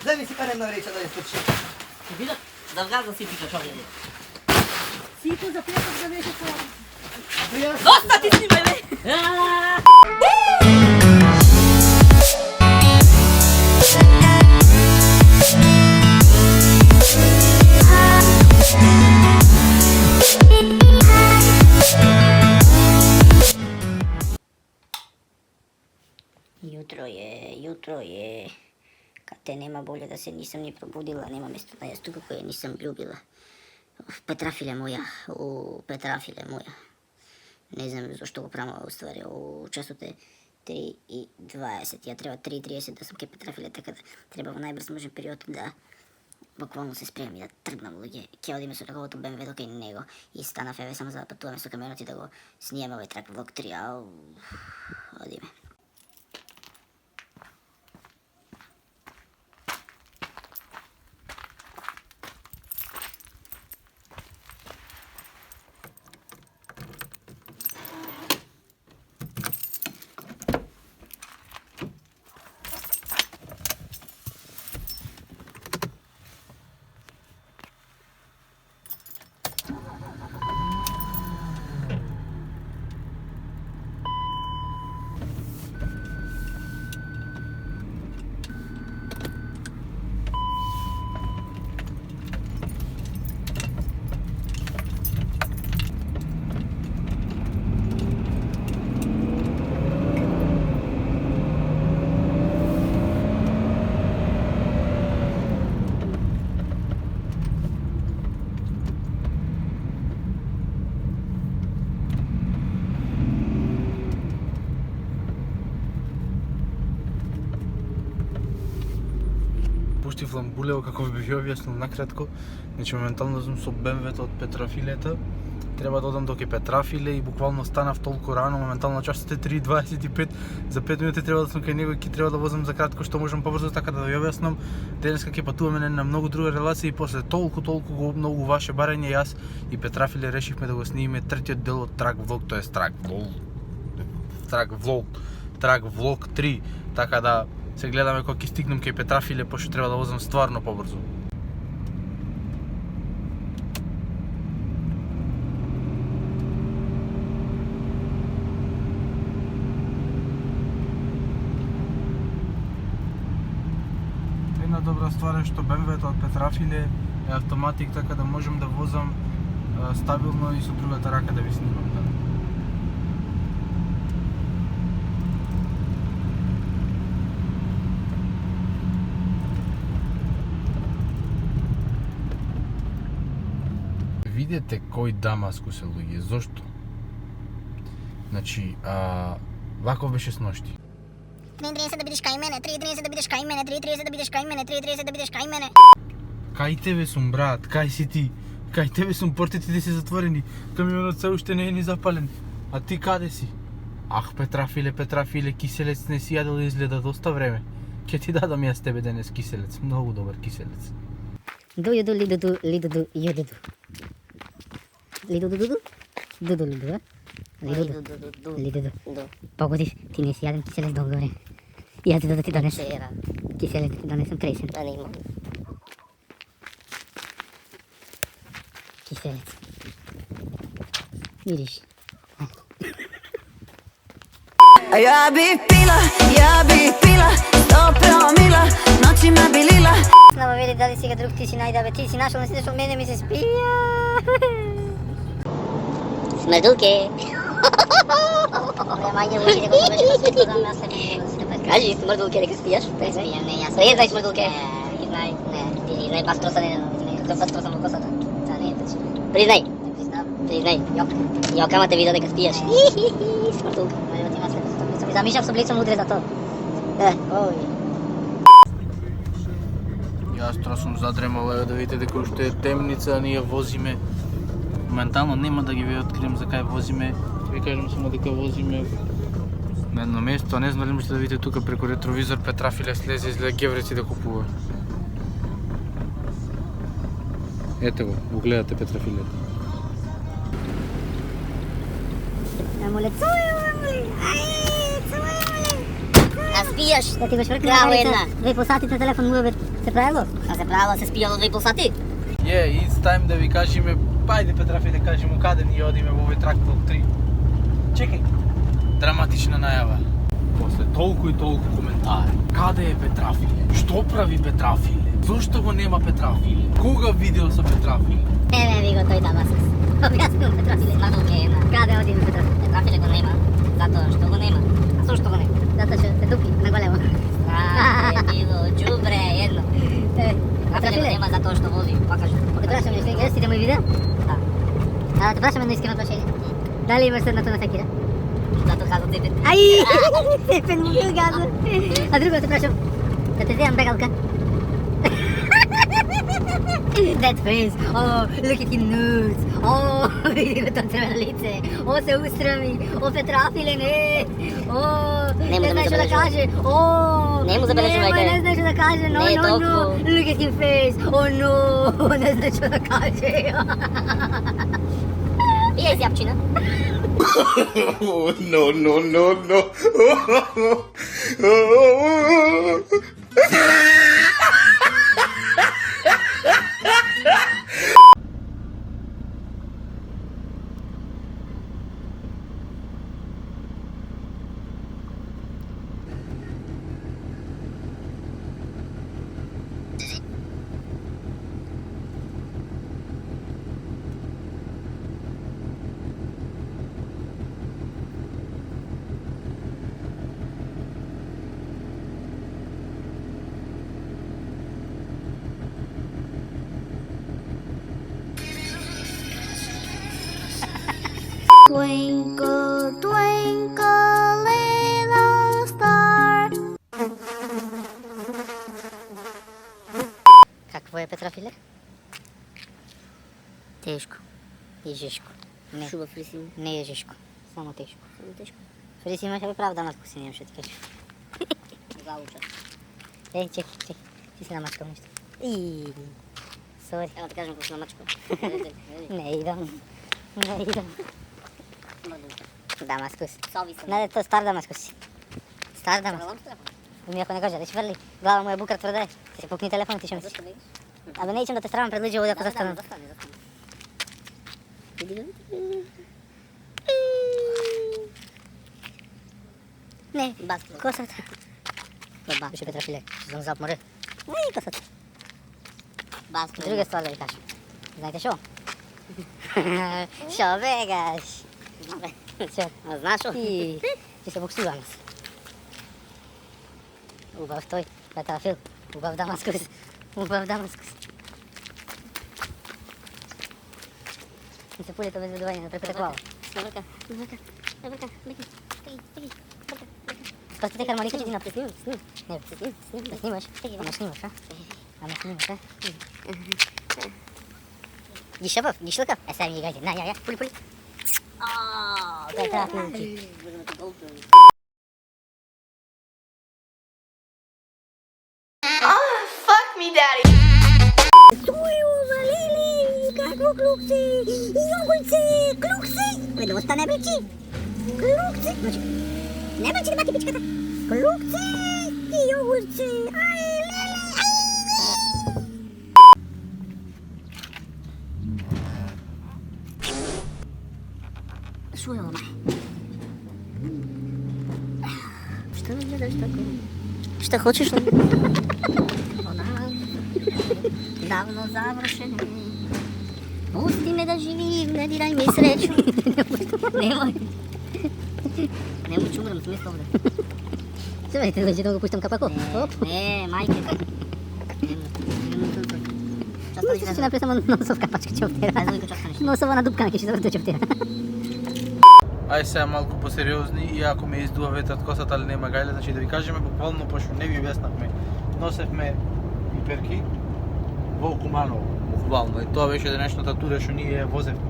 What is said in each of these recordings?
Дай ми си парем на реча да ја сточи. Видат, да вгаза си пика човек. Сито за петък да беше това. Доста ти снимай, бе! Jutro je, kad te nema bolje da se nisam ni probudila, nema mjesto na jastuku koje nisam ljubila. Petrafilja moja, Petrafilja moja. Ne znam zašto го правя u stvari, u časot je 3:20, ja treba 3:30 da sam ke Petrafilja, така да treba v najbrž možen period da bukvalno se spremam i da trgnem luѓе. Ке одиме со неговото BMW до кај него и станав еве само за да патуваме со камионот и да го снимаме овој трак влог 3, одиме. Пуштив ламбулево, како ви бих објаснил накратко. Значи моментално сум со БМВ-то од Петрафилета. Треба да одам до ке Петрафиле и буквално станав толку рано, моментално часот е 3:25, за 5 минути треба да сум кај него и ќе треба да возам за кратко што можам побрзо, така да ви објаснам. Денеска ќе патуваме на многу друга релација и после толку многу ваше барање, јас и Петрафиле решивме да го снимиме третиот дел од трак влог, тоест трак влог 3, така да се гледаме кога ќе стигнем кај Петрафиле, пошто треба да возам стварно побрзо. Една добра ствар е што БМВ-то од Петрафиле е автоматик, така да можам да возам стабилно и со другата рака да ви снимам. Да. Видете кој Дамаскус е, луѓе, зошто? Значи, ваков беше сношти. 3:30 да бидеш кај мене, 3:30 да бидеш кај мене, 3:30 да бидеш кај мене, 3:30 да бидеш кај мене. Кај тебе сум, брат, кај си ти? Кај тебе сум, портите се затворени, камионот се уште не е ни запален. А ти каде си? Ах, Петрафиле, киселец не си јадел изгледа доста време. Ке ти дадам јас тебе денес киселец, многу добар киселец. Дуду, лидуду, лидуду, јудуду. Лидуду, дуду, лиду, а? Лидуду. Погодиш, ти не си јаден киселец долго време. Јас да ти донесам. Киселец да ти донесам тресен. Киселец. Видиш. Ja bih pila 100 promila, noćima bi lila. Снова види дали сега друг ти си најде, бе, ти си нашол, не си нашол, мене ми се спија. Смрдулке. Мајде луѓе дека го беше на светло, да ме се кажи, смрдулке, дека спијаш? Не спијам, не, јас. Е, знај смрдулке. Знај, не, ти знај пастроса, не, пастроса во косата. Да, не е точно. Признај. Признај. Јок, ама те вида дека спијаш. Смрдулка. Се ми замишав со блицом утре за тоа. Ој. Јас тоа сум задремал, еве да видите дека уште е темница, ние возиме. Моментално нема да ги ви открием за кај возиме. Ви кажам само дека возиме на едно место, а не знам дали можете да видите тука преку ретровизор Петрафиле слезе изгледа гевреци да купува. Ете го гледате Петрафилето. Амуле, цуе, амуле! Ај, цуе, амуле! А спиеш? Да ти го швъркна Браво, на една. 2,5 сати на телефон му се правило? А се правила се спијало 2,5 сати? It's time да ви кажеме, ајде Петрафиле, кажемо каде ни одиме во овој трактор 3. Чекај, драматична најава. После толку и толку коментари. Каде е Петрафиле? Што прави Петрафиле? Зошто го нема Петрафиле? Кога видео со Петрафиле? Еве ви го тој Дамаскус. Објаснил Петрафиле. Стварно ке една. Каде одиме Петрафиле? Петрафиле го нема, затоа што го нема. А зошто го нема? Затоа што се дупи на големо. Страх е било, џубре едно. Петрафиле го нема затоа што вози, па кажу. Те прашам нешто, гледаш ти мој видео? Да. Да те прашам едно искрено прашање. Дали имаш седнато на секира? Затоа каза тебе. Ај! Степен му бил газа. А друго те прашам, да те земам бегалка? That face, oh, look at him nudes, oh, види го тоа црвено лице, о, се устрами, о, Петрафиле, не, о, Не му не знаеш што да забележуваме. каже, о, Не му забележуваме. не знаеш што да каже, no, Не е no, no, толку. look at him face, oh, no, не знаеш што да каже. Пијај зјапчина. No. Twinkle, twinkle, little star. Какво е Петрафиле? Тешко. Ежешко. Не, Шуба фрисим. не ежешко, само тешко. Само тешко. Фриз имаше би прав Дамаскус си немаше да ти кажа. Зауча. Чек, ти си намачкал нещо. Сори. Ева да кажем како на мачка. Не идам. Дамаскус. Сови се. Не, то е стар Дамаскус си. Стар Дамаскус. Прелам телефон. Ми ако не кажа, да швърли. Глава му е букра твърде. Ти си пукни телефон, ти ще мислиш. Зашто бегаш? Абе не ичам да те стравам пред лъджи, ако застана. Застани. Иди го. Не, Баски. косата. Баба. Беше Петрафиле, съм зап море. Не, косата. Баски. Друга ствар да ви кажа. Знаете шо? Шо бегаш? Шо? А знаеш шо? Ти се буксува нас. Убав той, Петрафил. Убав Дамаскус. И се пулите без задуване на препетаклава. Врка. Просто те хармоника, че ти написни. Не, да снимаш. Ама снимаш, а? Ги шъпав, ги шлъкав. Сега ми ги гайде. На, я, пули. Петрафилчи. Fuck me, daddy. Какво клукци? Йогурци! Клукци! Бе, доста не бичи! Клукци! Значи, не бичи да бати пичката! Клукци! И йогурци! Ай, леле! Шо е оно? Што ме гледаш тако? Што хочеш ли? Она давно завршен. Пусти ме да живим, не дирай ми сречу. Немој. Немој чумрам, смисла овде. Сега ти лъжи да го пущам капако. Не, мајке. Ще направя само носов капачка човтера. Носова надупка, ќе ще завърта човтера. Ај сега малку посериозни, иако ме издува ветрот косата, али нема гајле, значи да ви кажеме буквално, пошто не ви објаснавме. Носевме пиперки во Куманово, буквално, и тоа беше денешната тура што ние возевме.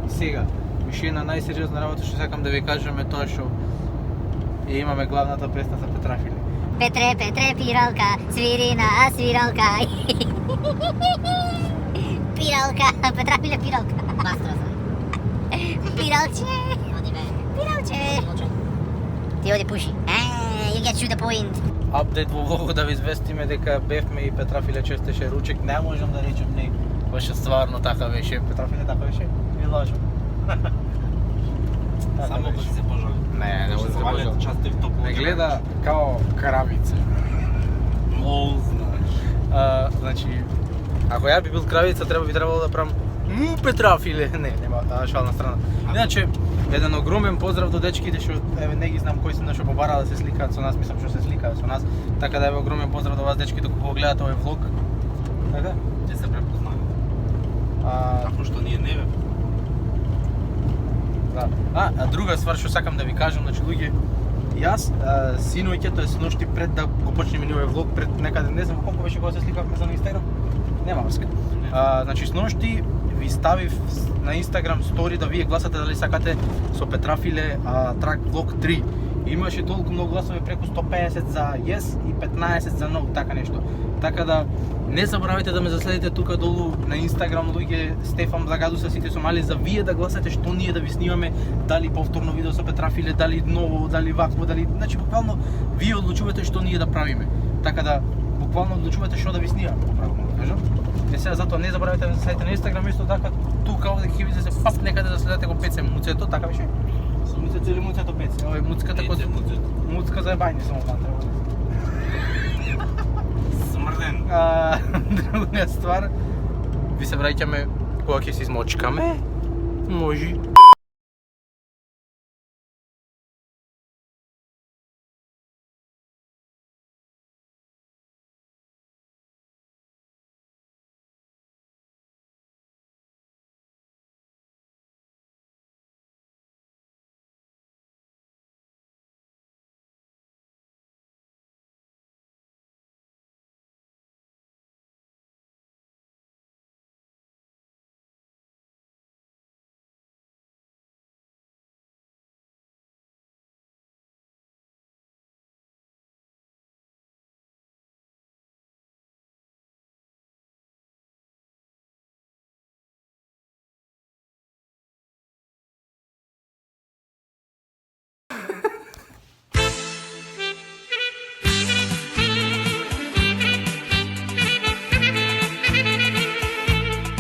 И сега, више една најсериозна работа што сакам да ви кажеме тоа што имаме главната песна за Петрафиле. Петре, пиралка, свирина, свиралка. Пиралка, Петрафиле пиралка. Бастра сам. Пиралче, Оди бе. пиралче. Моче. Ти оди пуши. you get you the point. Апдейт во влогот да ви известиме дека бевме и Петрафиле честеше ручек. Не можам да речем не. Беше стварно така беше. Петрафиле така беше? Не лажам. Само ако си се пожали. Не може да се Валят пожали. части в топло. Не гледа као кравица. Лол, знаеш. Значи, ако ја би бил кравица, би требало да правам Петрафиле. Не, нема, шал на страна. Иначе, еден огромен поздрав до дечките што еве не ги знам кои се нашо побара да се сликаат со нас, мислам што се сликаат со нас. Така да еве огромен поздрав до вас дечките кога го гледате овој влог. Така? Ќе се препознаме. Ако што ние не бе. Да. А друга ствар што сакам да ви кажам, значи луѓе, јас синоќа, тоест ноќти пред да го почнеме овој влог, пред некаде не знам колку беше кога се сликавме за на Инстаграм. Нема врска. Значи сношти ви ставив на Инстаграм стори да вие гласате дали сакате со Петрафиле трак влог 3. Имаше толку многу гласови, преку 150 за yes и 15 за no, така нешто. Така да не заборавајте да ме заследите тука долу на Инстаграм, луѓе, Стефан Благадуса, сите сомали, за вие да гласате што ние да ви снимаме, дали повторно видео со Петрафиле, дали ново, дали вакво, дали, значи буквално вие одлучувате што ние да правиме. Така да буквално одлучувате што да ви снимаме, правилно да кажам. Е сега затоа не заборавајте да ме заследите на Инстаграм, исто така тука овде ќе видите се пап некаде да следете го пеце муцето, така беше. Муцето или муцето пеце, овој муцката кој муцка за бајни само там треба. Смрден. Друга ствар, ви се враќаме кога ќе се измочкаме. Може.